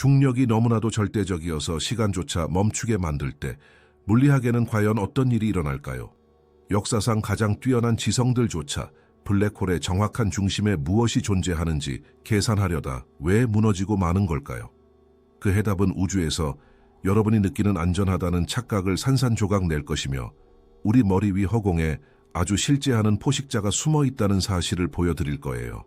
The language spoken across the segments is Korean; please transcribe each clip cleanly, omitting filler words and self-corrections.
중력이 너무나도 절대적이어서 시간조차 멈추게 만들 때 물리학에는 과연 어떤 일이 일어날까요? 역사상 가장 뛰어난 지성들조차 블랙홀의 정확한 중심에 무엇이 존재하는지 계산하려다 왜 무너지고 마는 걸까요? 그 해답은 우주에서 여러분이 느끼는 안전하다는 착각을 산산조각 낼 것이며 우리 머리 위 허공에 아주 실제하는 포식자가 숨어 있다는 사실을 보여드릴 거예요.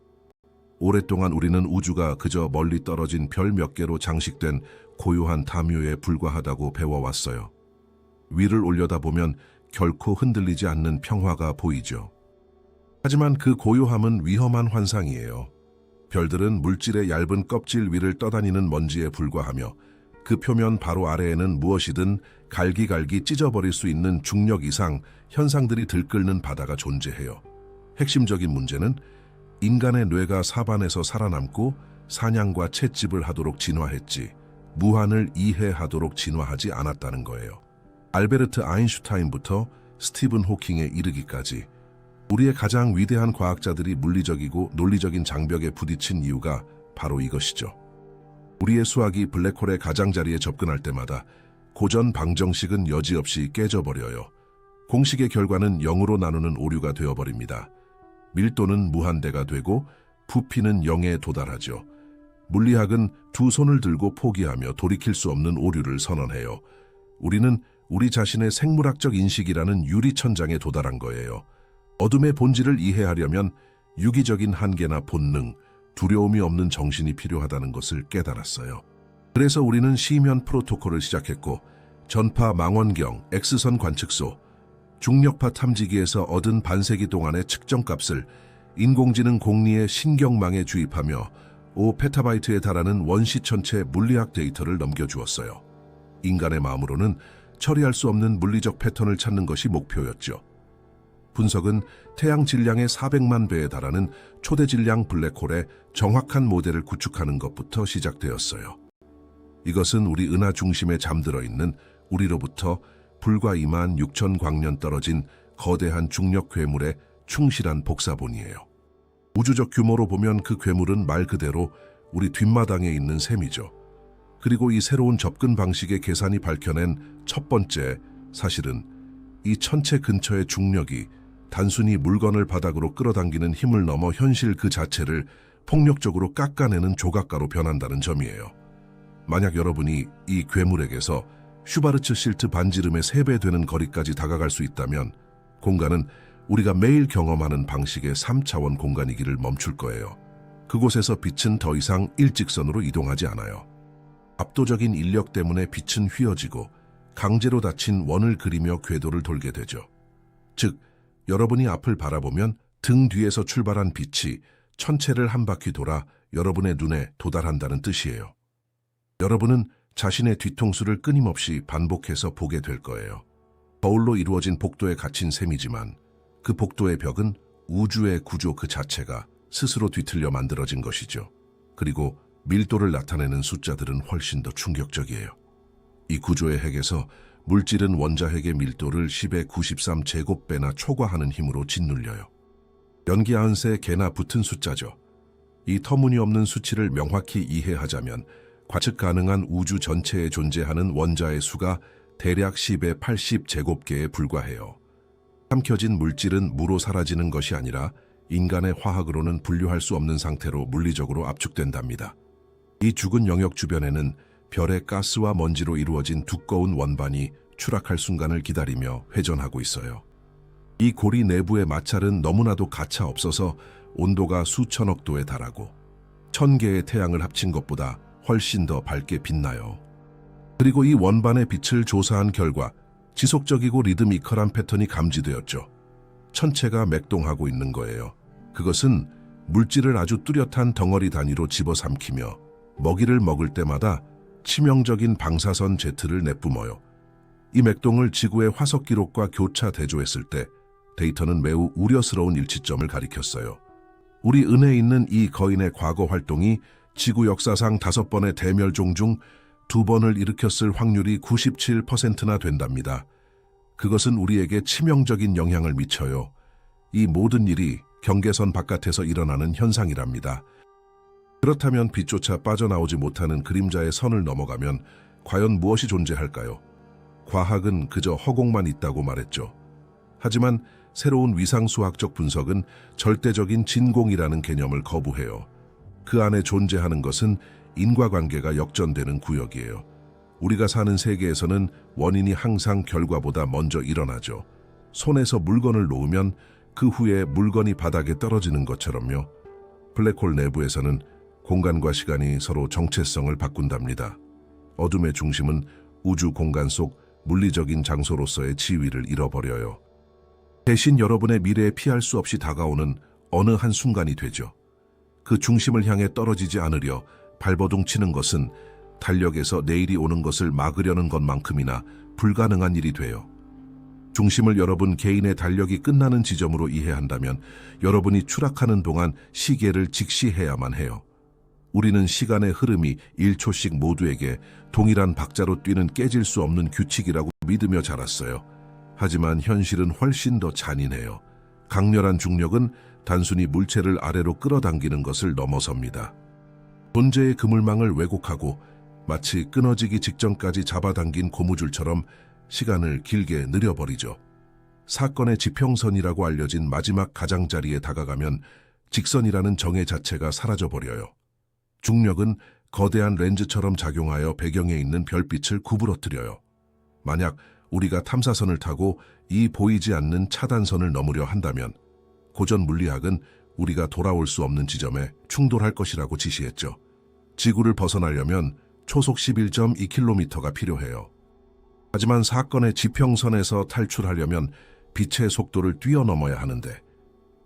오랫동안 우리는 우주가 그저 멀리 떨어진 별 몇 개로 장식된 고요한 담요에 불과하다고 배워왔어요. 위를 올려다보면 결코 흔들리지 않는 평화가 보이죠. 하지만 그 고요함은 위험한 환상이에요. 별들은 물질의 얇은 껍질 위를 떠다니는 먼지에 불과하며 그 표면 바로 아래에는 무엇이든 갈기갈기 찢어버릴 수 있는 중력 이상 현상들이 들끓는 바다가 존재해요. 핵심적인 문제는 인간의 뇌가 사반에서 살아남고 사냥과 채집을 하도록 진화했지 무한을 이해하도록 진화하지 않았다는 거예요. 알베르트 아인슈타인부터 스티븐 호킹에 이르기까지 우리의 가장 위대한 과학자들이 물리적이고 논리적인 장벽에 부딪힌 이유가 바로 이것이죠. 우리의 수학이 블랙홀의 가장자리에 접근할 때마다 고전 방정식은 여지없이 깨져버려요. 공식의 결과는 0으로 나누는 오류가 되어버립니다. 밀도는 무한대가 되고 부피는 0에 도달하죠. 물리학은 두 손을 들고 포기하며 돌이킬 수 없는 오류를 선언해요. 우리는 우리 자신의 생물학적 인식이라는 유리천장에 도달한 거예요. 어둠의 본질을 이해하려면 유기적인 한계나 본능, 두려움이 없는 정신이 필요하다는 것을 깨달았어요. 그래서 우리는 시면 프로토콜을 시작했고 전파 망원경, X선 관측소, 중력파 탐지기에서 얻은 반세기 동안의 측정값을 인공지능 공리의 신경망에 주입하며 5페타바이트에 달하는 원시천체 물리학 데이터를 넘겨주었어요. 인간의 마음으로는 처리할 수 없는 물리적 패턴을 찾는 것이 목표였죠. 분석은 태양 질량의 400만 배에 달하는 초대 질량 블랙홀의 정확한 모델을 구축하는 것부터 시작되었어요. 이것은 우리 은하 중심에 잠들어 있는 우리로부터 불과 2만 6천 광년 떨어진 거대한 중력 괴물의 충실한 복사본이에요. 우주적 규모로 보면 그 괴물은 말 그대로 우리 뒷마당에 있는 셈이죠. 그리고 이 새로운 접근 방식의 계산이 밝혀낸 첫 번째 사실은 이 천체 근처의 중력이 단순히 물건을 바닥으로 끌어당기는 힘을 넘어 현실 그 자체를 폭력적으로 깎아내는 조각가로 변한다는 점이에요. 만약 여러분이 이 괴물에게서 슈바르츠 실트 반지름의 3배 되는 거리까지 다가갈 수 있다면 공간은 우리가 매일 경험하는 방식의 3차원 공간이기를 멈출 거예요. 그곳에서 빛은 더 이상 일직선으로 이동하지 않아요. 압도적인 인력 때문에 빛은 휘어지고 강제로 닫힌 원을 그리며 궤도를 돌게 되죠. 즉, 여러분이 앞을 바라보면 등 뒤에서 출발한 빛이 천체를 한 바퀴 돌아 여러분의 눈에 도달한다는 뜻이에요. 여러분은 자신의 뒤통수를 끊임없이 반복해서 보게 될 거예요. 거울로 이루어진 복도에 갇힌 셈이지만 그 복도의 벽은 우주의 구조 그 자체가 스스로 뒤틀려 만들어진 것이죠. 그리고 밀도를 나타내는 숫자들은 훨씬 더 충격적이에요. 이 구조의 핵에서 물질은 원자핵의 밀도를 10의 93제곱배나 초과하는 힘으로 짓눌려요. 연기 90세 개나 붙은 숫자죠. 이 터무니없는 수치를 명확히 이해하자면 관측 가능한 우주 전체에 존재하는 원자의 수가 대략 10의 80제곱개에 불과해요. 삼켜진 물질은 무로 사라지는 것이 아니라 인간의 화학으로는 분류할 수 없는 상태로 물리적으로 압축된답니다. 이 죽은 영역 주변에는 별의 가스와 먼지로 이루어진 두꺼운 원반이 추락할 순간을 기다리며 회전하고 있어요. 이 고리 내부의 마찰은 너무나도 가차 없어서 온도가 수천억 도에 달하고 1000개의 태양을 합친 것보다 훨씬 더 밝게 빛나요. 그리고 이 원반의 빛을 조사한 결과 지속적이고 리드미컬한 패턴이 감지되었죠. 천체가 맥동하고 있는 거예요. 그것은 물질을 아주 뚜렷한 덩어리 단위로 집어삼키며 먹이를 먹을 때마다 치명적인 방사선 제트를 내뿜어요. 이 맥동을 지구의 화석 기록과 교차 대조했을 때 데이터는 매우 우려스러운 일치점을 가리켰어요. 우리 은해에 있는 이 거인의 과거 활동이 지구 역사상 5번의 대멸종 중 2번을 일으켰을 확률이 97%나 된답니다. 그것은 우리에게 치명적인 영향을 미쳐요. 이 모든 일이 경계선 바깥에서 일어나는 현상이랍니다. 그렇다면 빛조차 빠져나오지 못하는 그림자의 선을 넘어가면 과연 무엇이 존재할까요? 과학은 그저 허공만 있다고 말했죠. 하지만 새로운 위상수학적 분석은 절대적인 진공이라는 개념을 거부해요. 그 안에 존재하는 것은 인과관계가 역전되는 구역이에요. 우리가 사는 세계에서는 원인이 항상 결과보다 먼저 일어나죠. 손에서 물건을 놓으면 그 후에 물건이 바닥에 떨어지는 것처럼요. 블랙홀 내부에서는 공간과 시간이 서로 정체성을 바꾼답니다. 어둠의 중심은 우주 공간 속 물리적인 장소로서의 지위를 잃어버려요. 대신 여러분의 미래에 피할 수 없이 다가오는 어느 한 순간이 되죠. 그 중심을 향해 떨어지지 않으려 발버둥 치는 것은 달력에서 내일이 오는 것을 막으려는 것만큼이나 불가능한 일이 돼요. 중심을 여러분 개인의 달력이 끝나는 지점으로 이해한다면 여러분이 추락하는 동안 시계를 직시해야만 해요. 우리는 시간의 흐름이 1초씩 모두에게 동일한 박자로 뛰는 깨질 수 없는 규칙이라고 믿으며 자랐어요. 하지만 현실은 훨씬 더 잔인해요. 강렬한 중력은 단순히 물체를 아래로 끌어당기는 것을 넘어섭니다. 존재의 그물망을 왜곡하고 마치 끊어지기 직전까지 잡아당긴 고무줄처럼 시간을 길게 느려버리죠. 사건의 지평선이라고 알려진 마지막 가장자리에 다가가면 직선이라는 정의 자체가 사라져버려요. 중력은 거대한 렌즈처럼 작용하여 배경에 있는 별빛을 구부러뜨려요. 만약 우리가 탐사선을 타고 이 보이지 않는 차단선을 넘으려 한다면 고전 물리학은 우리가 돌아올 수 없는 지점에 충돌할 것이라고 지시했죠. 지구를 벗어나려면 초속 11.2km가 필요해요. 하지만 사건의 지평선에서 탈출하려면 빛의 속도를 뛰어넘어야 하는데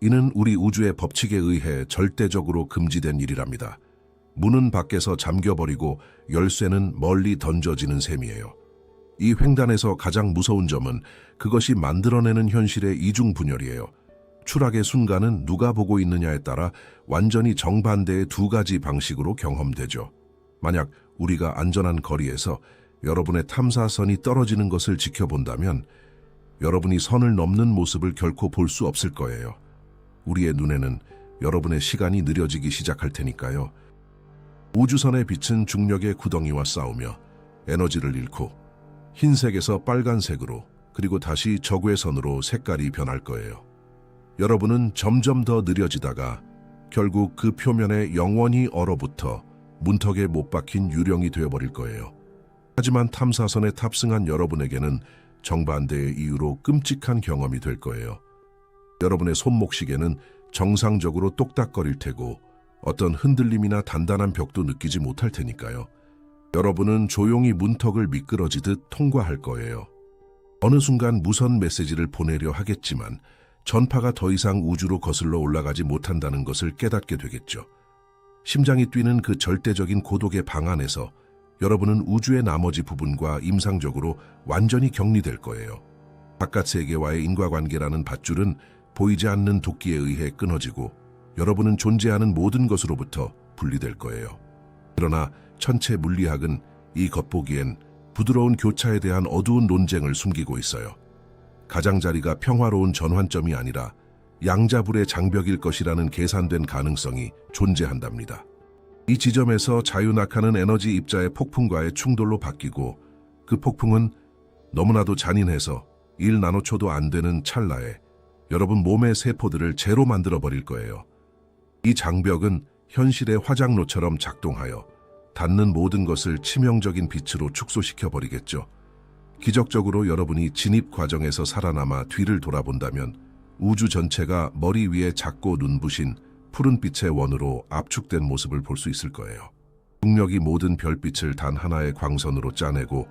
이는 우리 우주의 법칙에 의해 절대적으로 금지된 일이랍니다. 문은 밖에서 잠겨버리고 열쇠는 멀리 던져지는 셈이에요. 이 횡단에서 가장 무서운 점은 그것이 만들어내는 현실의 이중분열이에요. 추락의 순간은 누가 보고 있느냐에 따라 완전히 정반대의 두 가지 방식으로 경험되죠. 만약 우리가 안전한 거리에서 여러분의 탐사선이 떨어지는 것을 지켜본다면 여러분이 선을 넘는 모습을 결코 볼 수 없을 거예요. 우리의 눈에는 여러분의 시간이 느려지기 시작할 테니까요. 우주선의 빛은 중력의 구덩이와 싸우며 에너지를 잃고 흰색에서 빨간색으로 그리고 다시 적외 선으로 색깔이 변할 거예요. 여러분은 점점 더 느려지다가 결국 그 표면에 영원히 얼어붙어 문턱에 못 박힌 유령이 되어버릴 거예요. 하지만 탐사선에 탑승한 여러분에게는 정반대의 이유로 끔찍한 경험이 될 거예요. 여러분의 손목시계는 정상적으로 똑딱거릴 테고 어떤 흔들림이나 단단한 벽도 느끼지 못할 테니까요. 여러분은 조용히 문턱을 미끄러지듯 통과할 거예요. 어느 순간 무선 메시지를 보내려 하겠지만 전파가 더 이상 우주로 거슬러 올라가지 못한다는 것을 깨닫게 되겠죠. 심장이 뛰는 그 절대적인 고독의 방 안에서 여러분은 우주의 나머지 부분과 임상적으로 완전히 격리될 거예요. 바깥 세계와의 인과관계라는 밧줄은 보이지 않는 도끼에 의해 끊어지고 여러분은 존재하는 모든 것으로부터 분리될 거예요. 그러나 천체 물리학은 이 겉보기엔 부드러운 교차에 대한 어두운 논쟁을 숨기고 있어요. 가장자리가 평화로운 전환점이 아니라 양자불의 장벽일 것이라는 계산된 가능성이 존재한답니다. 이 지점에서 자유낙하는 에너지 입자의 폭풍과의 충돌로 바뀌고 그 폭풍은 너무나도 잔인해서 1나노초도 안 되는 찰나에 여러분 몸의 세포들을 제로 만들어버릴 거예요. 이 장벽은 현실의 화장로처럼 작동하여 닿는 모든 것을 치명적인 빛으로 축소시켜버리겠죠. 기적적으로 여러분이 진입 과정에서 살아남아 뒤를 돌아본다면 우주 전체가 머리 위에 작고 눈부신 푸른빛의 원으로 압축된 모습을 볼 수 있을 거예요. 중력이 모든 별빛을 단 하나의 광선으로 짜내고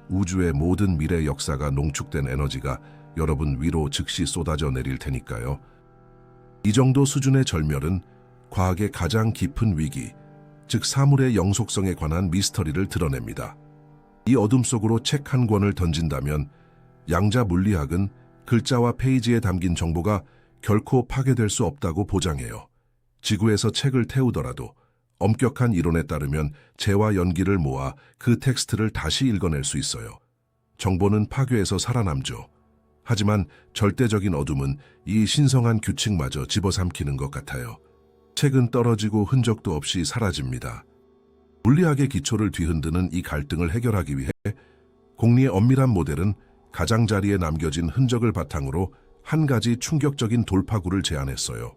우주의 모든 미래 역사가 농축된 에너지가 여러분 위로 즉시 쏟아져 내릴 테니까요. 이 정도 수준의 절멸은 과학의 가장 깊은 위기, 즉 사물의 영속성에 관한 미스터리를 드러냅니다. 이 어둠 속으로 책 한 권을 던진다면 양자 물리학은 글자와 페이지에 담긴 정보가 결코 파괴될 수 없다고 보장해요. 지구에서 책을 태우더라도 엄격한 이론에 따르면 재와 연기를 모아 그 텍스트를 다시 읽어낼 수 있어요. 정보는 파괴에서 살아남죠. 하지만 절대적인 어둠은 이 신성한 규칙마저 집어삼키는 것 같아요. 책은 떨어지고 흔적도 없이 사라집니다. 물리학의 기초를 뒤흔드는 이 갈등을 해결하기 위해 공리의 엄밀한 모델은 가장자리에 남겨진 흔적을 바탕으로 한 가지 충격적인 돌파구를 제안했어요.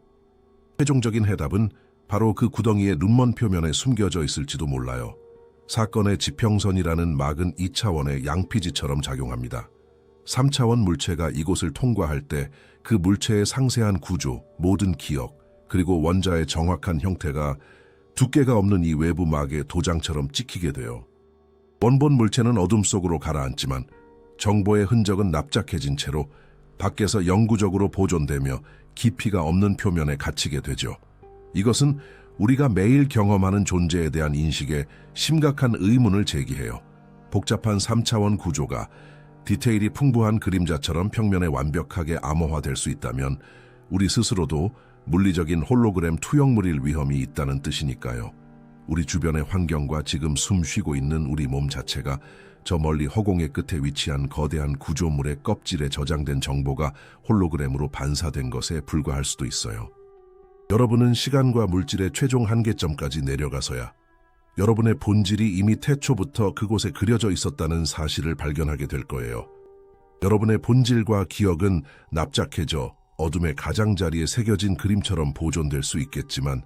최종적인 해답은 바로 그 구덩이의 눈먼 표면에 숨겨져 있을지도 몰라요. 사건의 지평선이라는 막은 2차원의 양피지처럼 작용합니다. 3차원 물체가 이곳을 통과할 때 그 물체의 상세한 구조, 모든 기억, 그리고 원자의 정확한 형태가 두께가 없는 이 외부 막에 도장처럼 찍히게 돼요. 원본 물체는 어둠 속으로 가라앉지만 정보의 흔적은 납작해진 채로 밖에서 영구적으로 보존되며 깊이가 없는 표면에 갇히게 되죠. 이것은 우리가 매일 경험하는 존재에 대한 인식에 심각한 의문을 제기해요. 복잡한 3차원 구조가 디테일이 풍부한 그림자처럼 평면에 완벽하게 암호화될 수 있다면 우리 스스로도 물리적인 홀로그램 투영물일 위험이 있다는 뜻이니까요. 우리 주변의 환경과 지금 숨 쉬고 있는 우리 몸 자체가 저 멀리 허공의 끝에 위치한 거대한 구조물의 껍질에 저장된 정보가 홀로그램으로 반사된 것에 불과할 수도 있어요. 여러분은 시간과 물질의 최종 한계점까지 내려가서야 여러분의 본질이 이미 태초부터 그곳에 그려져 있었다는 사실을 발견하게 될 거예요. 여러분의 본질과 기억은 납작해져 어둠의 가장자리에 새겨진 그림처럼 보존될 수 있겠지만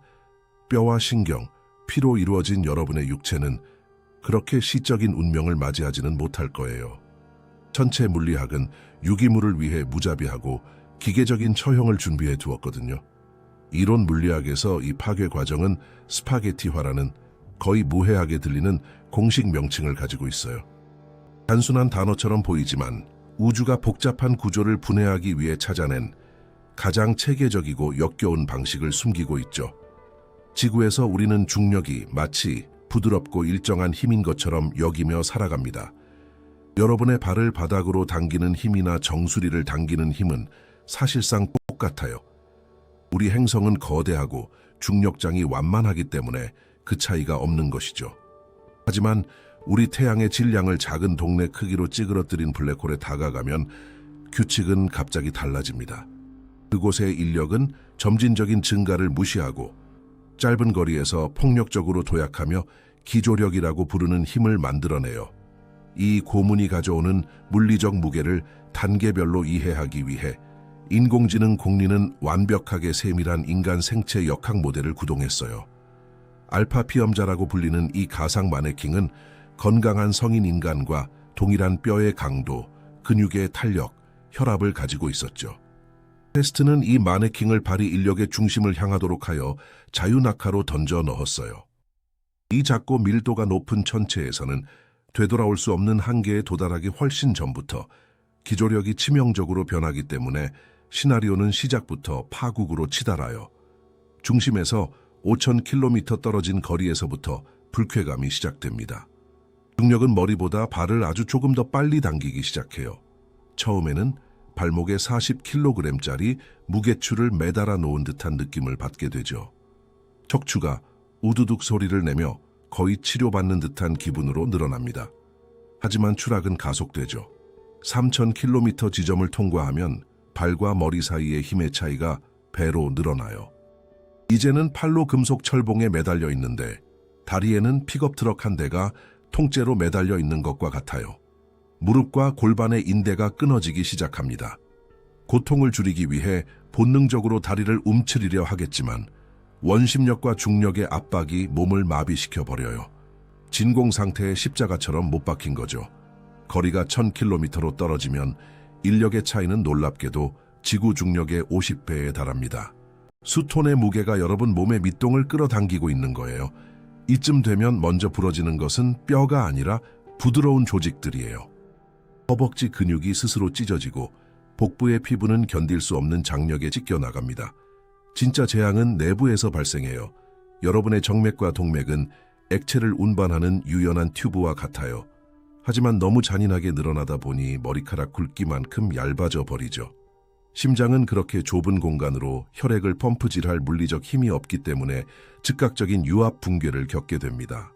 뼈와 신경, 피로 이루어진 여러분의 육체는 그렇게 시적인 운명을 맞이하지는 못할 거예요. 천체 물리학은 유기물을 위해 무자비하고 기계적인 처형을 준비해 두었거든요. 이론 물리학에서 이 파괴 과정은 스파게티화라는 거의 무해하게 들리는 공식 명칭을 가지고 있어요. 단순한 단어처럼 보이지만 우주가 복잡한 구조를 분해하기 위해 찾아낸 가장 체계적이고 역겨운 방식을 숨기고 있죠. 지구에서 우리는 중력이 마치 부드럽고 일정한 힘인 것처럼 여기며 살아갑니다. 여러분의 발을 바닥으로 당기는 힘이나 정수리를 당기는 힘은 사실상 똑같아요. 우리 행성은 거대하고 중력장이 완만하기 때문에 그 차이가 없는 것이죠. 하지만 우리 태양의 질량을 작은 동네 크기로 찌그러뜨린 블랙홀에 다가가면 규칙은 갑자기 달라집니다. 그곳의 인력은 점진적인 증가를 무시하고 짧은 거리에서 폭력적으로 도약하며 기조력이라고 부르는 힘을 만들어내요. 이 고문이 가져오는 물리적 무게를 단계별로 이해하기 위해 인공지능 공리는 완벽하게 세밀한 인간 생체 역학 모델을 구동했어요. 알파 피엄자라고 불리는 이 가상 마네킹은 건강한 성인 인간과 동일한 뼈의 강도, 근육의 탄력, 혈압을 가지고 있었죠. 테스트는 이 마네킹을 발이 인력의 중심을 향하도록 하여 자유낙하로 던져 넣었어요. 이 작고 밀도가 높은 천체에서는 되돌아올 수 없는 한계에 도달하기 훨씬 전부터 기조력이 치명적으로 변하기 때문에 시나리오는 시작부터 파국으로 치달아요. 중심에서 5,000km 떨어진 거리에서부터 불쾌감이 시작됩니다. 중력은 머리보다 발을 아주 조금 더 빨리 당기기 시작해요. 처음에는 발목에 40kg짜리 무게추를 매달아 놓은 듯한 느낌을 받게 되죠. 척추가 우두둑 소리를 내며 거의 치료받는 듯한 기분으로 늘어납니다. 하지만 추락은 가속되죠. 3,000km 지점을 통과하면 발과 머리 사이의 힘의 차이가 배로 늘어나요. 이제는 팔로 금속 철봉에 매달려 있는데 다리에는 픽업트럭 한 대가 통째로 매달려 있는 것과 같아요. 무릎과 골반의 인대가 끊어지기 시작합니다. 고통을 줄이기 위해 본능적으로 다리를 움츠리려 하겠지만 원심력과 중력의 압박이 몸을 마비시켜버려요. 진공 상태의 십자가처럼 못 박힌 거죠. 거리가 1,000km로 떨어지면 인력의 차이는 놀랍게도 지구 중력의 50배에 달합니다. 수톤의 무게가 여러분 몸의 밑동을 끌어당기고 있는 거예요. 이쯤 되면 먼저 부러지는 것은 뼈가 아니라 부드러운 조직들이에요. 허벅지 근육이 스스로 찢어지고 복부의 피부는 견딜 수 없는 장력에 찢겨나갑니다. 진짜 재앙은 내부에서 발생해요. 여러분의 정맥과 동맥은 액체를 운반하는 유연한 튜브와 같아요. 하지만 너무 잔인하게 늘어나다 보니 머리카락 굵기만큼 얇아져 버리죠. 심장은 그렇게 좁은 공간으로 혈액을 펌프질할 물리적 힘이 없기 때문에 즉각적인 유압 붕괴를 겪게 됩니다.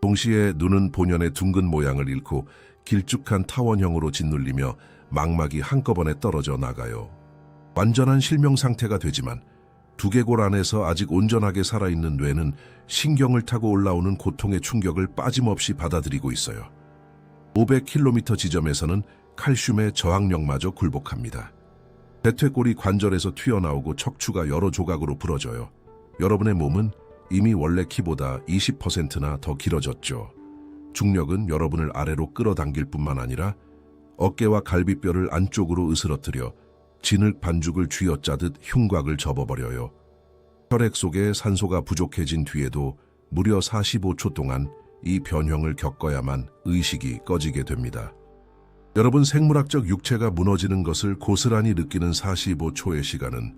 동시에 눈은 본연의 둥근 모양을 잃고 길쭉한 타원형으로 짓눌리며 망막이 한꺼번에 떨어져 나가요. 완전한 실명 상태가 되지만 두개골 안에서 아직 온전하게 살아있는 뇌는 신경을 타고 올라오는 고통의 충격을 빠짐없이 받아들이고 있어요. 500km 지점에서는 칼슘의 저항력마저 굴복합니다. 대퇴골이 관절에서 튀어나오고 척추가 여러 조각으로 부러져요. 여러분의 몸은 이미 원래 키보다 20%나 더 길어졌죠. 중력은 여러분을 아래로 끌어당길 뿐만 아니라 어깨와 갈비뼈를 안쪽으로 으스러뜨려 진흙 반죽을 쥐어짜듯 흉곽을 접어버려요. 혈액 속에 산소가 부족해진 뒤에도 무려 45초 동안 이 변형을 겪어야만 의식이 꺼지게 됩니다. 여러분, 생물학적 육체가 무너지는 것을 고스란히 느끼는 45초의 시간은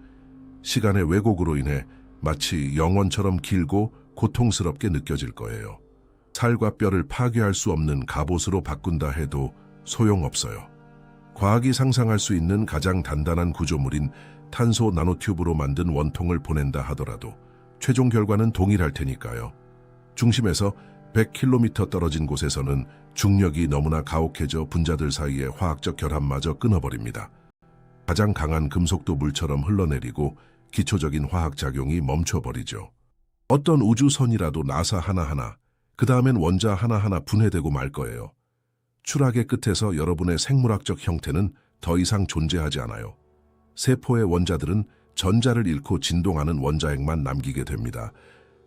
시간의 왜곡으로 인해 마치 영원처럼 길고 고통스럽게 느껴질 거예요. 살과 뼈를 파괴할 수 없는 갑옷으로 바꾼다 해도 소용없어요. 과학이 상상할 수 있는 가장 단단한 구조물인 탄소 나노튜브로 만든 원통을 보낸다 하더라도 최종 결과는 동일할 테니까요. 중심에서 100km 떨어진 곳에서는 중력이 너무나 가혹해져 분자들 사이의 화학적 결합마저 끊어버립니다. 가장 강한 금속도 물처럼 흘러내리고 기초적인 화학작용이 멈춰버리죠. 어떤 우주선이라도 나사 하나하나, 그 다음엔 원자 하나하나 분해되고 말 거예요. 추락의 끝에서 여러분의 생물학적 형태는 더 이상 존재하지 않아요. 세포의 원자들은 전자를 잃고 진동하는 원자핵만 남기게 됩니다.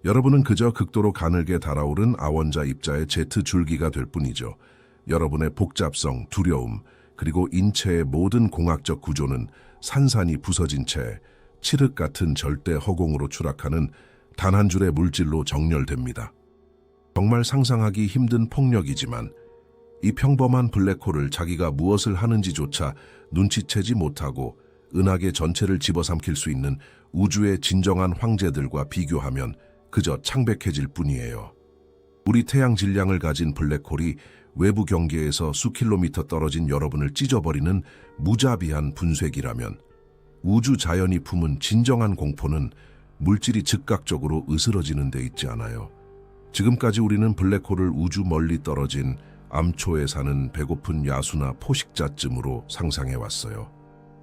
여러분은 그저 극도로 가늘게 달아오른 아원자 입자의 Z줄기가 될 뿐이죠. 여러분의 복잡성, 두려움, 그리고 인체의 모든 공학적 구조는 산산이 부서진 채 칠흑 같은 절대 허공으로 추락하는 단 한 줄의 물질로 정렬됩니다. 정말 상상하기 힘든 폭력이지만 이 평범한 블랙홀을 자기가 무엇을 하는지조차 눈치채지 못하고 은하계 전체를 집어삼킬 수 있는 우주의 진정한 황제들과 비교하면 그저 창백해질 뿐이에요. 우리 태양 질량을 가진 블랙홀이 외부 경계에서 수킬로미터 떨어진 여러분을 찢어버리는 무자비한 분쇄기라면 우주 자연이 품은 진정한 공포는 물질이 즉각적으로 으스러지는 데 있지 않아요. 지금까지 우리는 블랙홀을 우주 멀리 떨어진 암초에 사는 배고픈 야수나 포식자쯤으로 상상해왔어요.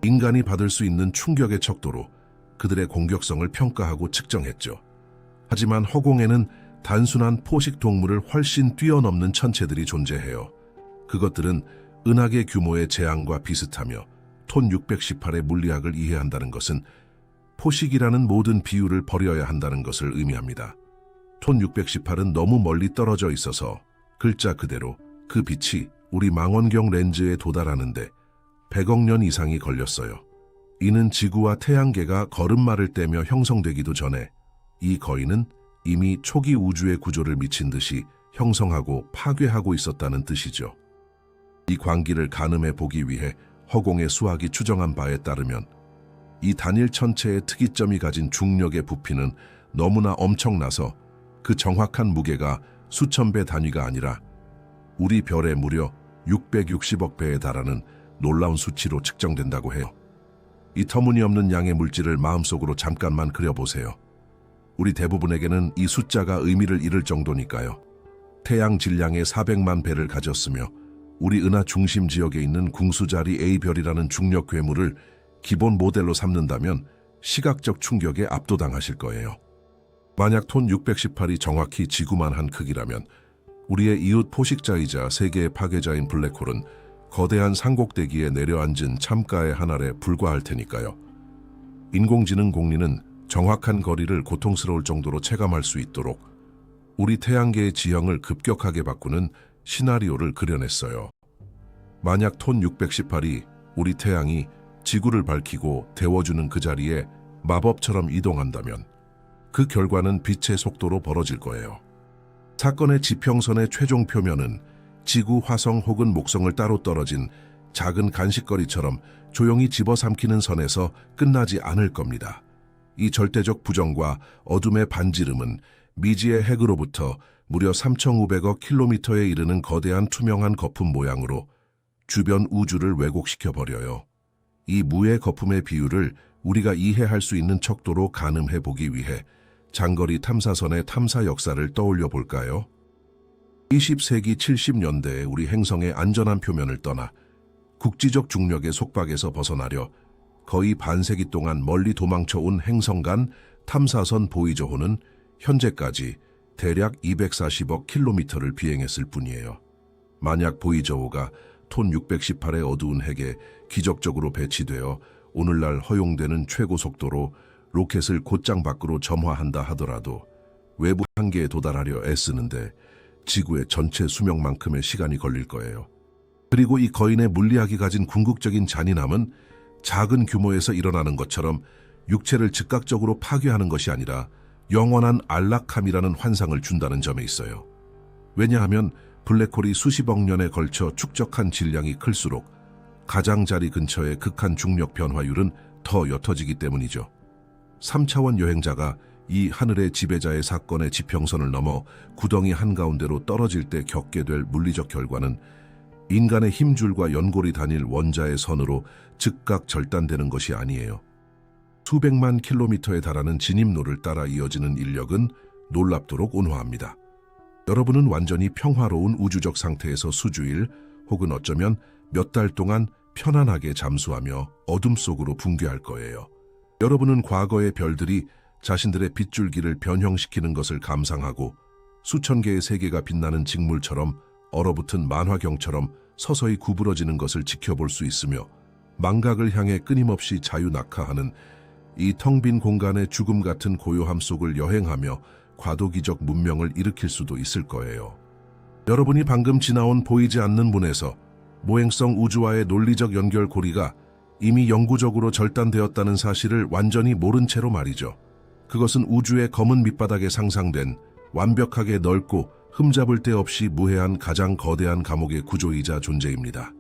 인간이 받을 수 있는 충격의 척도로 그들의 공격성을 평가하고 측정했죠. 하지만 허공에는 단순한 포식 동물을 훨씬 뛰어넘는 천체들이 존재해요. 그것들은 은하계 규모의 재앙과 비슷하며 톤 618의 물리학을 이해한다는 것은 포식이라는 모든 비유를 버려야 한다는 것을 의미합니다. 톤 618은 너무 멀리 떨어져 있어서 글자 그대로 그 빛이 우리 망원경 렌즈에 도달하는데 100억 년 이상이 걸렸어요. 이는 지구와 태양계가 걸음마를 떼며 형성되기도 전에 이 거인은 이미 초기 우주의 구조를 미친 듯이 형성하고 파괴하고 있었다는 뜻이죠. 이 광기를 가늠해 보기 위해 허공의 수학이 추정한 바에 따르면 이 단일 천체의 특이점이 가진 중력의 부피는 너무나 엄청나서 그 정확한 무게가 수천 배 단위가 아니라 우리 별의 무려 660억 배에 달하는 놀라운 수치로 측정된다고 해요. 이 터무니없는 양의 물질을 마음속으로 잠깐만 그려보세요. 우리 대부분에게는 이 숫자가 의미를 잃을 정도니까요. 태양 질량의 400만 배를 가졌으며 우리 은하 중심 지역에 있는 궁수자리 A별이라는 중력 괴물을 기본 모델로 삼는다면 시각적 충격에 압도당하실 거예요. 만약 톤 618이 정확히 지구만 한 크기라면 우리의 이웃 포식자이자 세계의 파괴자인 블랙홀은 거대한 산꼭대기에 내려앉은 참가의 한 알에 불과할 테니까요. 인공지능 공리는 정확한 거리를 고통스러울 정도로 체감할 수 있도록 우리 태양계의 지형을 급격하게 바꾸는 시나리오를 그려냈어요. 만약 톤 618이 우리 태양이 지구를 밝히고 데워주는 그 자리에 마법처럼 이동한다면 그 결과는 빛의 속도로 벌어질 거예요. 사건의 지평선의 최종 표면은 지구, 화성 혹은 목성을 따로 떨어진 작은 간식거리처럼 조용히 집어삼키는 선에서 끝나지 않을 겁니다. 이 절대적 부정과 어둠의 반지름은 미지의 핵으로부터 무려 3,500억 킬로미터에 이르는 거대한 투명한 거품 모양으로 주변 우주를 왜곡시켜 버려요. 이 무의 거품의 비율을 우리가 이해할 수 있는 척도로 가늠해 보기 위해 장거리 탐사선의 탐사 역사를 떠올려 볼까요? 20세기 70년대에 우리 행성의 안전한 표면을 떠나 국지적 중력의 속박에서 벗어나려 거의 반세기 동안 멀리 도망쳐 온 행성간 탐사선 보이저호는 현재까지 대략 240억 킬로미터를 비행했을 뿐이에요. 만약 보이저호가 톤 618의 어두운 핵에 기적적으로 배치되어 오늘날 허용되는 최고 속도로 로켓을 곧장 밖으로 점화한다 하더라도 외부 한계에 도달하려 애쓰는데 지구의 전체 수명만큼의 시간이 걸릴 거예요. 그리고 이 거인의 물리학이 가진 궁극적인 잔인함은 작은 규모에서 일어나는 것처럼 육체를 즉각적으로 파괴하는 것이 아니라 영원한 안락함이라는 환상을 준다는 점에 있어요. 왜냐하면 블랙홀이 수십억 년에 걸쳐 축적한 질량이 클수록 가장자리 근처의 극한 중력 변화율은 더 옅어지기 때문이죠. 3차원 여행자가 이 하늘의 지배자의 사건의 지평선을 넘어 구덩이 한가운데로 떨어질 때 겪게 될 물리적 결과는 인간의 힘줄과 연골이 다닐 원자의 선으로 즉각 절단되는 것이 아니에요. 수백만 킬로미터에 달하는 진입로를 따라 이어지는 인력은 놀랍도록 온화합니다. 여러분은 완전히 평화로운 우주적 상태에서 수주일 혹은 어쩌면 몇 달 동안 편안하게 잠수하며 어둠 속으로 붕괴할 거예요. 여러분은 과거의 별들이 자신들의 빗줄기를 변형시키는 것을 감상하고 수천 개의 세계가 빛나는 직물처럼 얼어붙은 만화경처럼 서서히 구부러지는 것을 지켜볼 수 있으며 망각을 향해 끊임없이 자유낙하하는 이 텅 빈 공간의 죽음 같은 고요함 속을 여행하며 과도기적 문명을 일으킬 수도 있을 거예요. 여러분이 방금 지나온 보이지 않는 문에서 모행성 우주와의 논리적 연결고리가 이미 영구적으로 절단되었다는 사실을 완전히 모른 채로 말이죠. 그것은 우주의 검은 밑바닥에 상상된 완벽하게 넓고 흠잡을 데 없이 무해한 가장 거대한 감옥의 구조이자 존재입니다.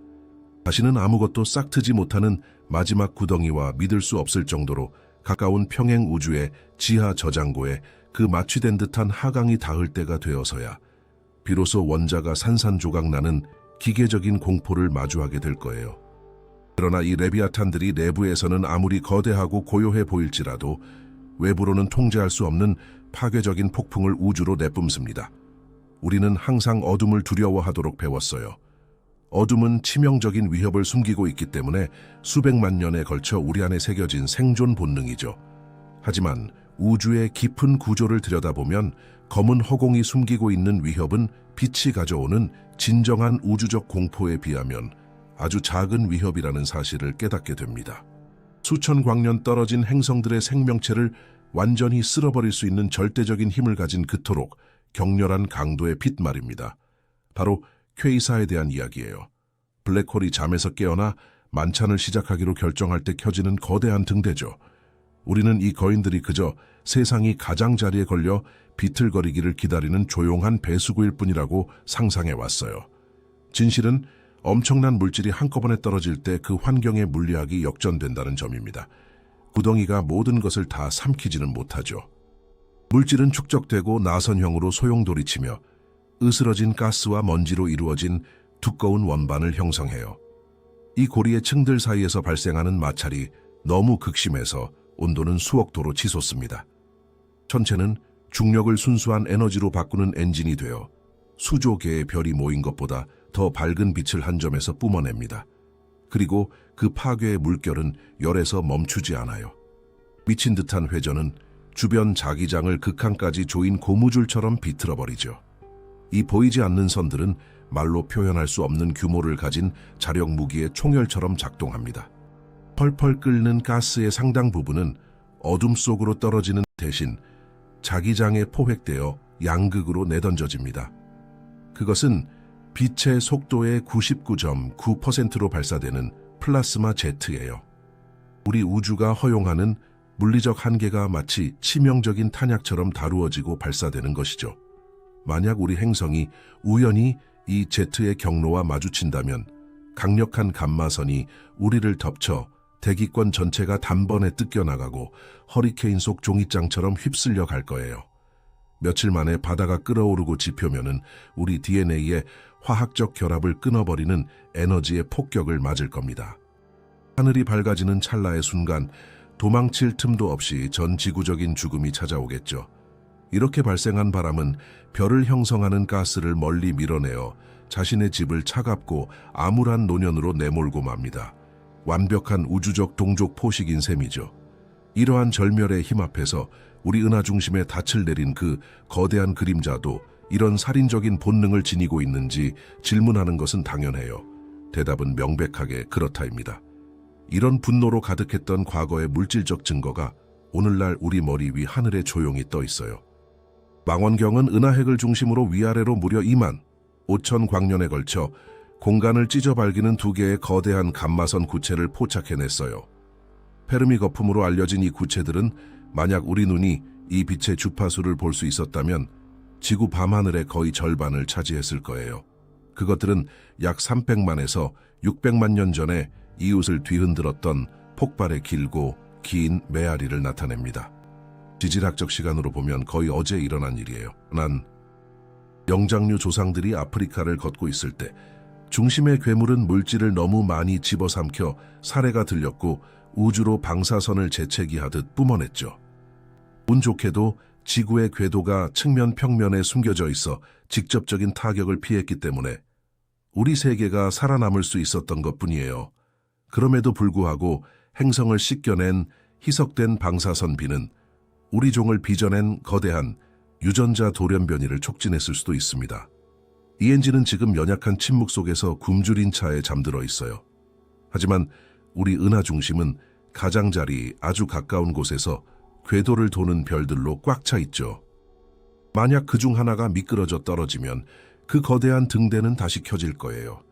다시는 아무것도 싹 트지 못하는 마지막 구덩이와 믿을 수 없을 정도로 가까운 평행 우주의 지하 저장고에 그 마취된 듯한 하강이 닿을 때가 되어서야 비로소 원자가 산산조각 나는 기계적인 공포를 마주하게 될 거예요. 그러나 이 레비아탄들이 내부에서는 아무리 거대하고 고요해 보일지라도 외부로는 통제할 수 없는 파괴적인 폭풍을 우주로 내뿜습니다. 우리는 항상 어둠을 두려워하도록 배웠어요. 어둠은 치명적인 위협을 숨기고 있기 때문에 수백만 년에 걸쳐 우리 안에 새겨진 생존 본능이죠. 하지만 우주의 깊은 구조를 들여다보면 검은 허공이 숨기고 있는 위협은 빛이 가져오는 진정한 우주적 공포에 비하면 아주 작은 위협이라는 사실을 깨닫게 됩니다. 수천 광년 떨어진 행성들의 생명체를 완전히 쓸어버릴 수 있는 절대적인 힘을 가진 그토록 격렬한 강도의 빛 말입니다. 바로 퀘이사에 대한 이야기예요. 블랙홀이 잠에서 깨어나 만찬을 시작하기로 결정할 때 켜지는 거대한 등대죠. 우리는 이 거인들이 그저 세상이 가장자리에 걸려 비틀거리기를 기다리는 조용한 배수구일 뿐이라고 상상해왔어요. 진실은 엄청난 물질이 한꺼번에 떨어질 때 그 환경의 물리학이 역전된다는 점입니다. 구덩이가 모든 것을 다 삼키지는 못하죠. 물질은 축적되고 나선형으로 소용돌이치며 으스러진 가스와 먼지로 이루어진 두꺼운 원반을 형성해요. 이 고리의 층들 사이에서 발생하는 마찰이 너무 극심해서 온도는 수억 도로 치솟습니다. 천체는 중력을 순수한 에너지로 바꾸는 엔진이 되어 수조 개의 별이 모인 것보다 더 밝은 빛을 한 점에서 뿜어냅니다. 그리고 그 파괴의 물결은 열에서 멈추지 않아요. 미친 듯한 회전은 주변 자기장을 극한까지 조인 고무줄처럼 비틀어버리죠. 이 보이지 않는 선들은 말로 표현할 수 없는 규모를 가진 자력 무기의 총열처럼 작동합니다. 펄펄 끓는 가스의 상당 부분은 어둠 속으로 떨어지는 대신 자기장에 포획되어 양극으로 내던져집니다. 그것은 빛의 속도의 99.9%로 발사되는 플라스마 제트예요. 우리 우주가 허용하는 물리적 한계가 마치 치명적인 탄약처럼 다루어지고 발사되는 것이죠. 만약 우리 행성이 우연히 이 제트의 경로와 마주친다면 강력한 감마선이 우리를 덮쳐 대기권 전체가 단번에 뜯겨나가고 허리케인 속 종이장처럼 휩쓸려 갈 거예요. 며칠 만에 바다가 끓어오르고 지표면은 우리 DNA의 화학적 결합을 끊어버리는 에너지의 폭격을 맞을 겁니다. 하늘이 밝아지는 찰나의 순간 도망칠 틈도 없이 전 지구적인 죽음이 찾아오겠죠. 이렇게 발생한 바람은 별을 형성하는 가스를 멀리 밀어내어 자신의 집을 차갑고 암울한 노년으로 내몰고 맙니다. 완벽한 우주적 동족 포식인 셈이죠. 이러한 절멸의 힘 앞에서 우리 은하 중심에 닻을 내린 그 거대한 그림자도 이런 살인적인 본능을 지니고 있는지 질문하는 것은 당연해요. 대답은 명백하게 그렇다입니다. 이런 분노로 가득했던 과거의 물질적 증거가 오늘날 우리 머리 위 하늘에 조용히 떠 있어요. 망원경은 은하핵을 중심으로 위아래로 무려 2만 5천 광년에 걸쳐 공간을 찢어 발기는 두 개의 거대한 감마선 구체를 포착해냈어요. 페르미 거품으로 알려진 이 구체들은 만약 우리 눈이 이 빛의 주파수를 볼 수 있었다면 지구 밤하늘의 거의 절반을 차지했을 거예요. 그것들은 약 300만에서 600만 년 전에 이웃을 뒤흔들었던 폭발의 길고 긴 메아리를 나타냅니다. 지질학적 시간으로 보면 거의 어제 일어난 일이에요. 영장류 조상들이 아프리카를 걷고 있을 때 중심의 괴물은 물질을 너무 많이 집어삼켜 사례가 들렸고 우주로 방사선을 재채기하듯 뿜어냈죠. 운 좋게도 지구의 궤도가 측면 평면에 숨겨져 있어 직접적인 타격을 피했기 때문에 우리 세계가 살아남을 수 있었던 것뿐이에요. 그럼에도 불구하고 행성을 씻겨낸 희석된 방사선 비는 우리 종을 빚어낸 거대한 유전자 돌연변이를 촉진했을 수도 있습니다. ENG는 지금 연약한 침묵 속에서 굶주린 차에 잠들어 있어요. 하지만 우리 은하 중심은 가장자리 아주 가까운 곳에서 궤도를 도는 별들로 꽉 차 있죠. 만약 그중 하나가 미끄러져 떨어지면 그 거대한 등대는 다시 켜질 거예요.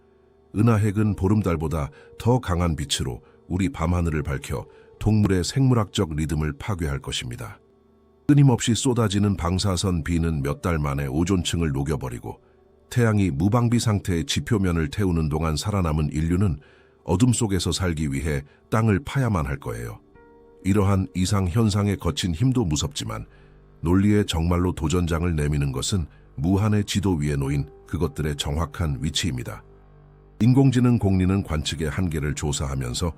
은하핵은 보름달보다 더 강한 빛으로 우리 밤하늘을 밝혀 동물의 생물학적 리듬을 파괴할 것입니다. 끊임없이 쏟아지는 방사선 비는 몇 달 만에 오존층을 녹여버리고 태양이 무방비 상태의 지표면을 태우는 동안 살아남은 인류는 어둠 속에서 살기 위해 땅을 파야만 할 거예요. 이러한 이상 현상에 거친 힘도 무섭지만 논리에 정말로 도전장을 내미는 것은 무한의 지도 위에 놓인 그것들의 정확한 위치입니다. 인공지능 공리는 관측의 한계를 조사하면서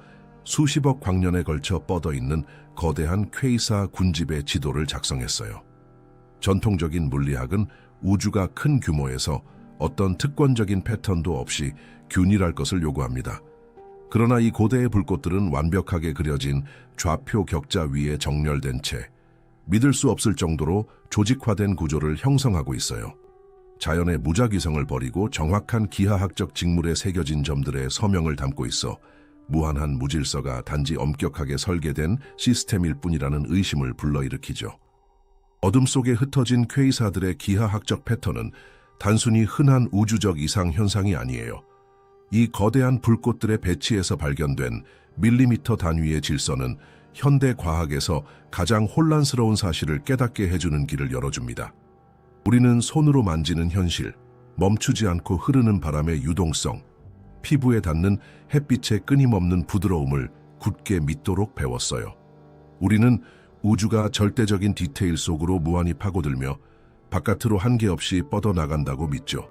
수십억 광년에 걸쳐 뻗어있는 거대한 퀘이사 군집의 지도를 작성했어요. 전통적인 물리학은 우주가 큰 규모에서 어떤 특권적인 패턴도 없이 균일할 것을 요구합니다. 그러나 이 고대의 불꽃들은 완벽하게 그려진 좌표 격자 위에 정렬된 채 믿을 수 없을 정도로 조직화된 구조를 형성하고 있어요. 자연의 무작위성을 버리고 정확한 기하학적 직물에 새겨진 점들의 서명을 담고 있어 무한한 무질서가 단지 엄격하게 설계된 시스템일 뿐이라는 의심을 불러일으키죠. 어둠 속에 흩어진 퀘이사들의 기하학적 패턴은 단순히 흔한 우주적 이상 현상이 아니에요. 이 거대한 불꽃들의 배치에서 발견된 밀리미터 단위의 질서는 현대 과학에서 가장 혼란스러운 사실을 깨닫게 해주는 길을 열어줍니다. 우리는 손으로 만지는 현실, 멈추지 않고 흐르는 바람의 유동성, 피부에 닿는 햇빛의 끊임없는 부드러움을 굳게 믿도록 배웠어요. 우리는 우주가 절대적인 디테일 속으로 무한히 파고들며 바깥으로 한계 없이 뻗어나간다고 믿죠.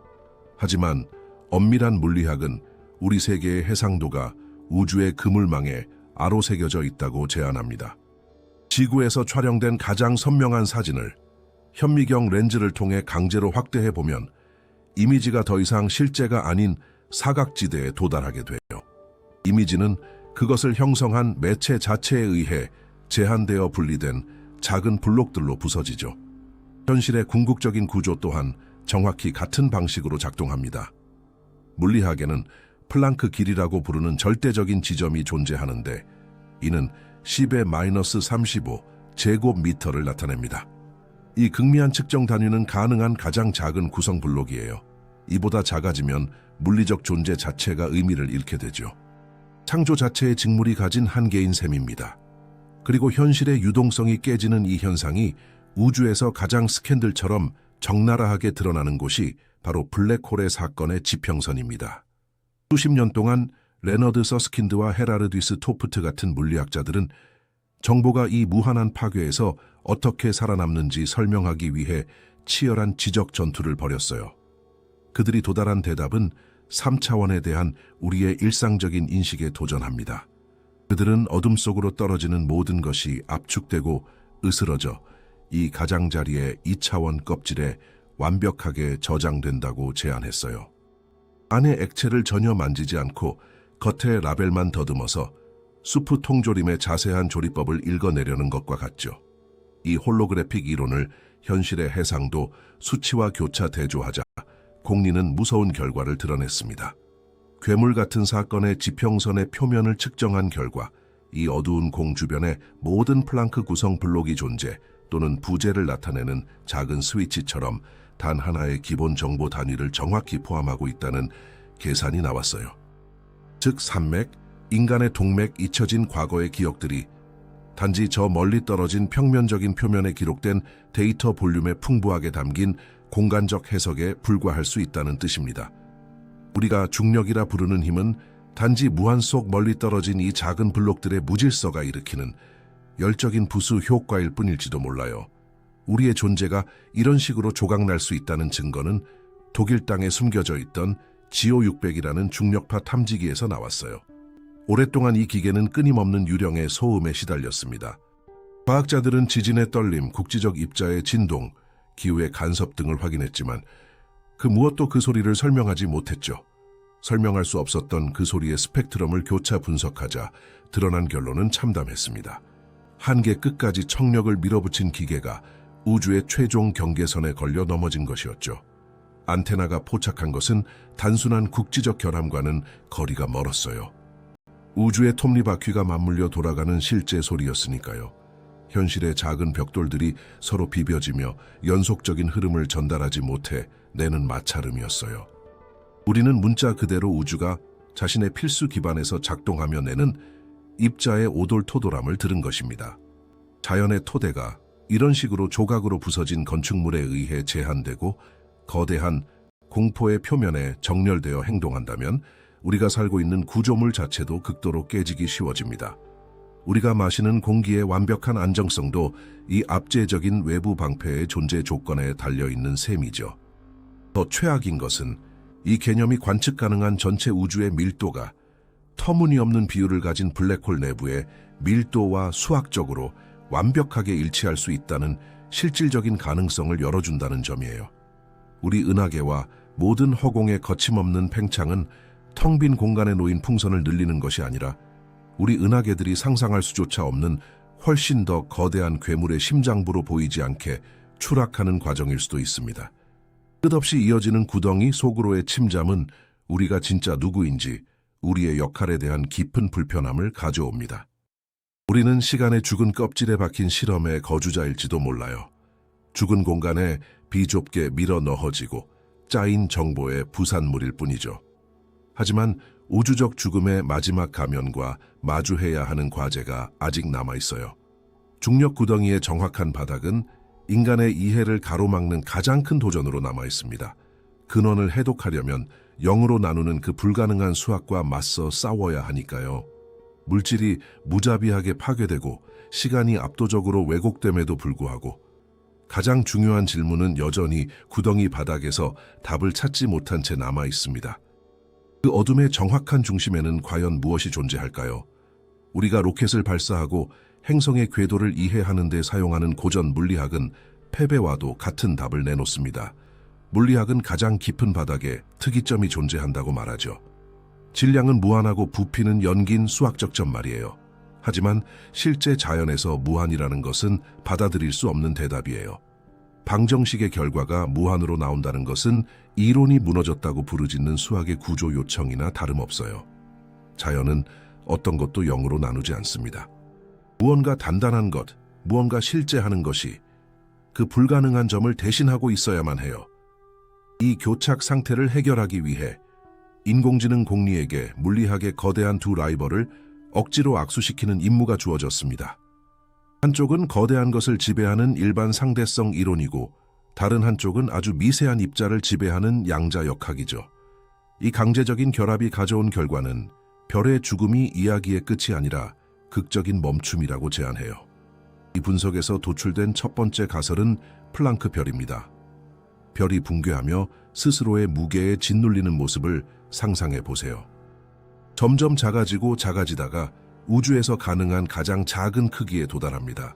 하지만 엄밀한 물리학은 우리 세계의 해상도가 우주의 그물망에 아로새겨져 있다고 제안합니다. 지구에서 촬영된 가장 선명한 사진을 현미경 렌즈를 통해 강제로 확대해보면 이미지가 더 이상 실제가 아닌 사각지대에 도달하게 돼요. 이미지는 그것을 형성한 매체 자체에 의해 제한되어 분리된 작은 블록들로 부서지죠. 현실의 궁극적인 구조 또한 정확히 같은 방식으로 작동합니다. 물리학에는 플랑크 길이라고 부르는 절대적인 지점이 존재하는데 이는 10⁻35 제곱미터를 나타냅니다. 이 극미한 측정 단위는 가능한 가장 작은 구성 블록이에요. 이보다 작아지면 물리적 존재 자체가 의미를 잃게 되죠. 창조 자체의 직물이 가진 한계인 셈입니다. 그리고 현실의 유동성이 깨지는 이 현상이 우주에서 가장 스캔들처럼 적나라하게 드러나는 곳이 바로 블랙홀의 사건의 지평선입니다. 수십 년 동안 레너드 서스킨드와 헤라르디스 토프트 같은 물리학자들은 정보가 이 무한한 파괴에서 어떻게 살아남는지 설명하기 위해 치열한 지적 전투를 벌였어요. 그들이 도달한 대답은 3차원에 대한 우리의 일상적인 인식에 도전합니다. 그들은 어둠 속으로 떨어지는 모든 것이 압축되고 으스러져 이 가장자리의 2차원 껍질에 완벽하게 저장된다고 제안했어요. 안의 액체를 전혀 만지지 않고 겉에 라벨만 더듬어서 수프 통조림의 자세한 조리법을 읽어내려는 것과 같죠. 이 홀로그래픽 이론을 현실의 해상도 수치와 교차 대조하자 공리는 무서운 결과를 드러냈습니다. 괴물 같은 사건의 지평선의 표면을 측정한 결과 이 어두운 공 주변에 모든 플랑크 구성 블록이 존재 또는 부재를 나타내는 작은 스위치처럼 단 하나의 기본 정보 단위를 정확히 포함하고 있다는 계산이 나왔어요. 즉 산맥, 인간의 동맥 잊혀진 과거의 기억들이 단지 저 멀리 떨어진 평면적인 표면에 기록된 데이터 볼륨에 풍부하게 담긴 공간적 해석에 불과할 수 있다는 뜻입니다. 우리가 중력이라 부르는 힘은 단지 무한 속 멀리 떨어진 이 작은 블록들의 무질서가 일으키는 열적인 부수 효과일 뿐일지도 몰라요. 우리의 존재가 이런 식으로 조각날 수 있다는 증거는 독일 땅에 숨겨져 있던 지오600이라는 중력파 탐지기에서 나왔어요. 오랫동안 이 기계는 끊임없는 유령의 소음에 시달렸습니다. 과학자들은 지진의 떨림, 국지적 입자의 진동, 기후의 간섭 등을 확인했지만 그 무엇도 그 소리를 설명하지 못했죠. 설명할 수 없었던 그 소리의 스펙트럼을 교차 분석하자 드러난 결론은 참담했습니다. 한계 끝까지 청력을 밀어붙인 기계가 우주의 최종 경계선에 걸려 넘어진 것이었죠. 안테나가 포착한 것은 단순한 국지적 결함과는 거리가 멀었어요. 우주의 톱니바퀴가 맞물려 돌아가는 실제 소리였으니까요. 현실의 작은 벽돌들이 서로 비벼지며 연속적인 흐름을 전달하지 못해 내는 마찰음이었어요. 우리는 문자 그대로 우주가 자신의 필수 기반에서 작동하며 내는 입자의 오돌토돌함을 들은 것입니다. 자연의 토대가 이런 식으로 조각으로 부서진 건축물에 의해 제한되고 거대한 공포의 표면에 정렬되어 행동한다면 우리가 살고 있는 구조물 자체도 극도로 깨지기 쉬워집니다. 우리가 마시는 공기의 완벽한 안정성도 이 압제적인 외부 방패의 존재 조건에 달려있는 셈이죠. 더 최악인 것은 이 개념이 관측 가능한 전체 우주의 밀도가 터무니없는 비율을 가진 블랙홀 내부의 밀도와 수학적으로 완벽하게 일치할 수 있다는 실질적인 가능성을 열어준다는 점이에요. 우리 은하계와 모든 허공의 거침없는 팽창은 텅 빈 공간에 놓인 풍선을 늘리는 것이 아니라 우리 은하계들이 상상할 수조차 없는 훨씬 더 거대한 괴물의 심장부로 보이지 않게 추락하는 과정일 수도 있습니다. 끝없이 이어지는 구덩이 속으로의 침잠은 우리가 진짜 누구인지 우리의 역할에 대한 깊은 불편함을 가져옵니다. 우리는 시간의 죽은 껍질에 박힌 실험의 거주자일지도 몰라요. 죽은 공간에 비좁게 밀어 넣어지고 짜인 정보의 부산물일 뿐이죠. 하지만 우주적 죽음의 마지막 가면과 마주해야 하는 과제가 아직 남아있어요. 중력 구덩이의 정확한 바닥은 인간의 이해를 가로막는 가장 큰 도전으로 남아있습니다. 근원을 해독하려면 0으로 나누는 그 불가능한 수학과 맞서 싸워야 하니까요. 물질이 무자비하게 파괴되고 시간이 압도적으로 왜곡됨에도 불구하고 가장 중요한 질문은 여전히 구덩이 바닥에서 답을 찾지 못한 채 남아 있습니다. 그 어둠의 정확한 중심에는 과연 무엇이 존재할까요? 우리가 로켓을 발사하고 행성의 궤도를 이해하는 데 사용하는 고전 물리학은 패배와도 같은 답을 내놓습니다. 물리학은 가장 깊은 바닥에 특이점이 존재한다고 말하죠. 질량은 무한하고 부피는 연기인 수학적 점 말이에요. 하지만 실제 자연에서 무한이라는 것은 받아들일 수 없는 대답이에요. 방정식의 결과가 무한으로 나온다는 것은 이론이 무너졌다고 부르짖는 수학의 구조 요청이나 다름없어요. 자연은 어떤 것도 0으로 나누지 않습니다. 무언가 단단한 것, 무언가 실제하는 것이 그 불가능한 점을 대신하고 있어야만 해요. 이 교착 상태를 해결하기 위해 인공지능 공리에게 물리학의 거대한 두 라이벌을 억지로 악수시키는 임무가 주어졌습니다. 한쪽은 거대한 것을 지배하는 일반 상대성 이론이고 다른 한쪽은 아주 미세한 입자를 지배하는 양자역학이죠. 이 강제적인 결합이 가져온 결과는 별의 죽음이 이야기의 끝이 아니라 극적인 멈춤이라고 제안해요. 이 분석에서 도출된 첫 번째 가설은 플랑크 별입니다. 별이 붕괴하며 스스로의 무게에 짓눌리는 모습을 상상해 보세요. 점점 작아지고 작아지다가 우주에서 가능한 가장 작은 크기에 도달합니다.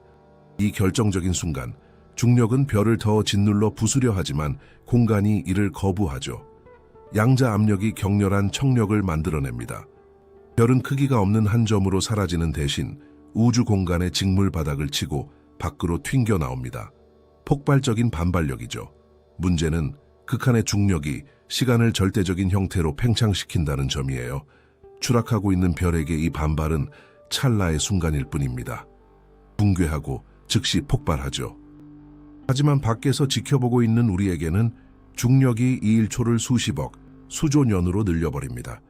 이 결정적인 순간, 중력은 별을 더 짓눌러 부수려 하지만 공간이 이를 거부하죠. 양자 압력이 격렬한 청력을 만들어냅니다. 별은 크기가 없는 한 점으로 사라지는 대신 우주 공간의 직물 바닥을 치고 밖으로 튕겨 나옵니다. 폭발적인 반발력이죠. 문제는 극한의 중력이 시간을 절대적인 형태로 팽창시킨다는 점이에요. 추락하고 있는 별에게 이 반발은 찰나의 순간일 뿐입니다. 붕괴하고 즉시 폭발하죠. 하지만 밖에서 지켜보고 있는 우리에게는 중력이 이 1초를 수십억, 수조 년으로 늘려버립니다.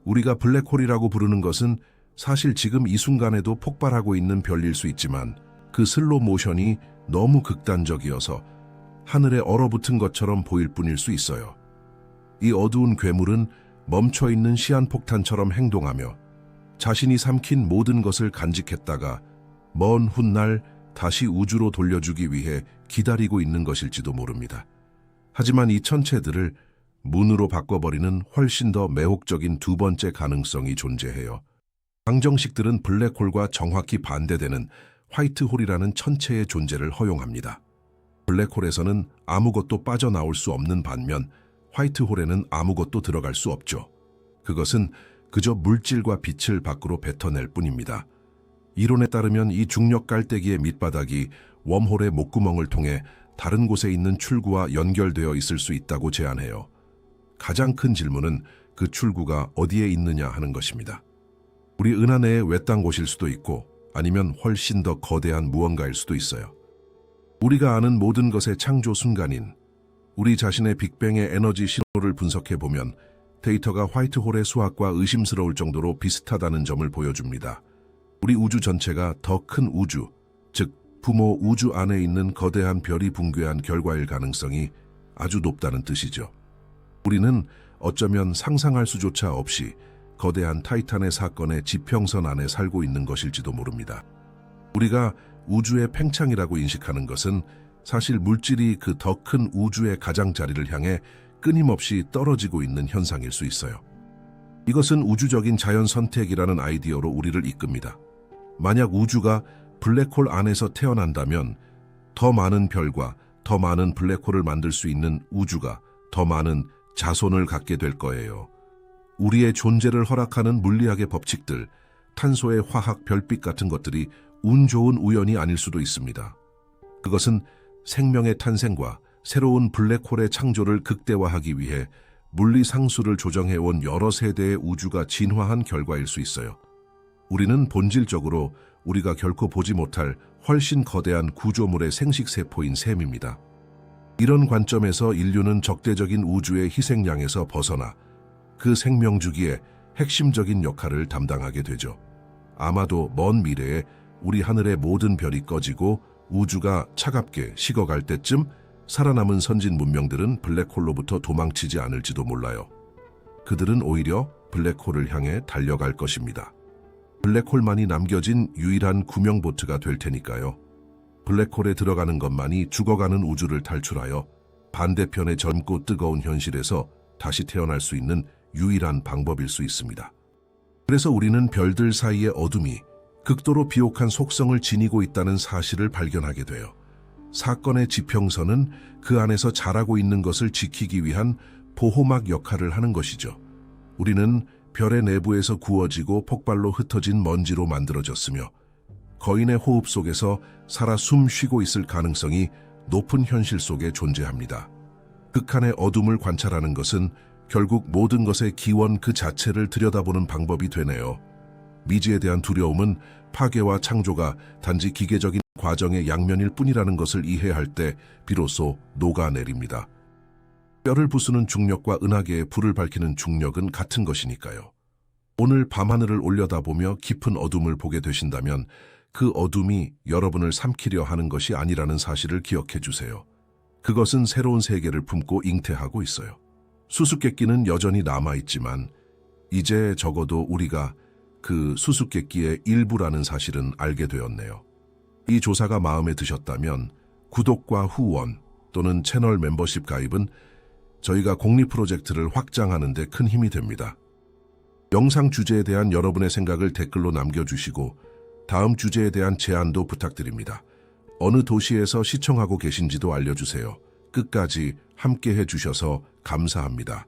우리가 블랙홀이라고 부르는 것은 사실 지금 이 순간에도 폭발하고 있는 별일 수 있지만 그 슬로 모션이 너무 극단적이어서 하늘에 얼어붙은 것처럼 보일 뿐일 수 있어요. 이 어두운 괴물은 멈춰있는 시한폭탄처럼 행동하며 자신이 삼킨 모든 것을 간직했다가 먼 훗날 다시 우주로 돌려주기 위해 기다리고 있는 것일지도 모릅니다. 하지만 이 천체들을 문으로 바꿔버리는 훨씬 더 매혹적인 두 번째 가능성이 존재해요. 방정식들은 블랙홀과 정확히 반대되는 화이트홀이라는 천체의 존재를 허용합니다. 블랙홀에서는 아무것도 빠져나올 수 없는 반면 화이트홀에는 아무것도 들어갈 수 없죠. 그것은 그저 물질과 빛을 밖으로 뱉어낼 뿐입니다. 이론에 따르면 이 중력 깔때기의 밑바닥이 웜홀의 목구멍을 통해 다른 곳에 있는 출구와 연결되어 있을 수 있다고 제안해요. 가장 큰 질문은 그 출구가 어디에 있느냐 하는 것입니다. 우리 은하내의 외딴 곳일 수도 있고 아니면 훨씬 더 거대한 무언가일 수도 있어요. 우리가 아는 모든 것의 창조 순간인 우리 자신의 빅뱅의 에너지 신호를 분석해보면 데이터가 화이트홀의 수학과 의심스러울 정도로 비슷하다는 점을 보여줍니다. 우리 우주 전체가 더 큰 우주, 즉 부모 우주 안에 있는 거대한 별이 붕괴한 결과일 가능성이 아주 높다는 뜻이죠. 우리는 어쩌면 상상할 수조차 없이 거대한 타이탄의 사건의 지평선 안에 살고 있는 것일지도 모릅니다. 우리가 우주의 팽창이라고 인식하는 것은 사실 물질이 그 더 큰 우주의 가장자리를 향해 끊임없이 떨어지고 있는 현상일 수 있어요. 이것은 우주적인 자연 선택이라는 아이디어로 우리를 이끕니다. 만약 우주가 블랙홀 안에서 태어난다면 더 많은 별과 더 많은 블랙홀을 만들 수 있는 우주가 더 많은 자손을 갖게 될 거예요. 우리의 존재를 허락하는 물리학의 법칙들, 탄소의 화학 별빛 같은 것들이 운 좋은 우연이 아닐 수도 있습니다. 그것은 생명의 탄생과 새로운 블랙홀의 창조를 극대화하기 위해 물리 상수를 조정해온 여러 세대의 우주가 진화한 결과일 수 있어요. 우리는 본질적으로 우리가 결코 보지 못할 훨씬 거대한 구조물의 생식세포인 셈입니다. 이런 관점에서 인류는 적대적인 우주의 희생양에서 벗어나 그 생명주기의 핵심적인 역할을 담당하게 되죠. 아마도 먼 미래에 우리 하늘의 모든 별이 꺼지고 우주가 차갑게 식어갈 때쯤 살아남은 선진 문명들은 블랙홀로부터 도망치지 않을지도 몰라요. 그들은 오히려 블랙홀을 향해 달려갈 것입니다. 블랙홀만이 남겨진 유일한 구명보트가 될 테니까요. 블랙홀에 들어가는 것만이 죽어가는 우주를 탈출하여 반대편의 젊고 뜨거운 현실에서 다시 태어날 수 있는 유일한 방법일 수 있습니다. 그래서 우리는 별들 사이의 어둠이 극도로 비옥한 속성을 지니고 있다는 사실을 발견하게 돼요. 사건의 지평선은 그 안에서 자라고 있는 것을 지키기 위한 보호막 역할을 하는 것이죠. 우리는 별의 내부에서 구워지고 폭발로 흩어진 먼지로 만들어졌으며 거인의 호흡 속에서 살아 숨 쉬고 있을 가능성이 높은 현실 속에 존재합니다. 극한의 어둠을 관찰하는 것은 결국 모든 것의 기원 그 자체를 들여다보는 방법이 되네요. 미지에 대한 두려움은 파괴와 창조가 단지 기계적인 과정의 양면일 뿐이라는 것을 이해할 때 비로소 녹아내립니다. 뼈를 부수는 중력과 은하계에 불을 밝히는 중력은 같은 것이니까요. 오늘 밤하늘을 올려다보며 깊은 어둠을 보게 되신다면 그 어둠이 여러분을 삼키려 하는 것이 아니라는 사실을 기억해 주세요. 그것은 새로운 세계를 품고 잉태하고 있어요. 수수께끼는 여전히 남아있지만 이제 적어도 우리가 그 수수께끼의 일부라는 사실은 알게 되었네요. 이 조사가 마음에 드셨다면 구독과 후원 또는 채널 멤버십 가입은 저희가 공리 프로젝트를 확장하는 데 큰 힘이 됩니다. 영상 주제에 대한 여러분의 생각을 댓글로 남겨주시고 다음 주제에 대한 제안도 부탁드립니다. 어느 도시에서 시청하고 계신지도 알려주세요. 끝까지 함께 해주셔서 감사합니다.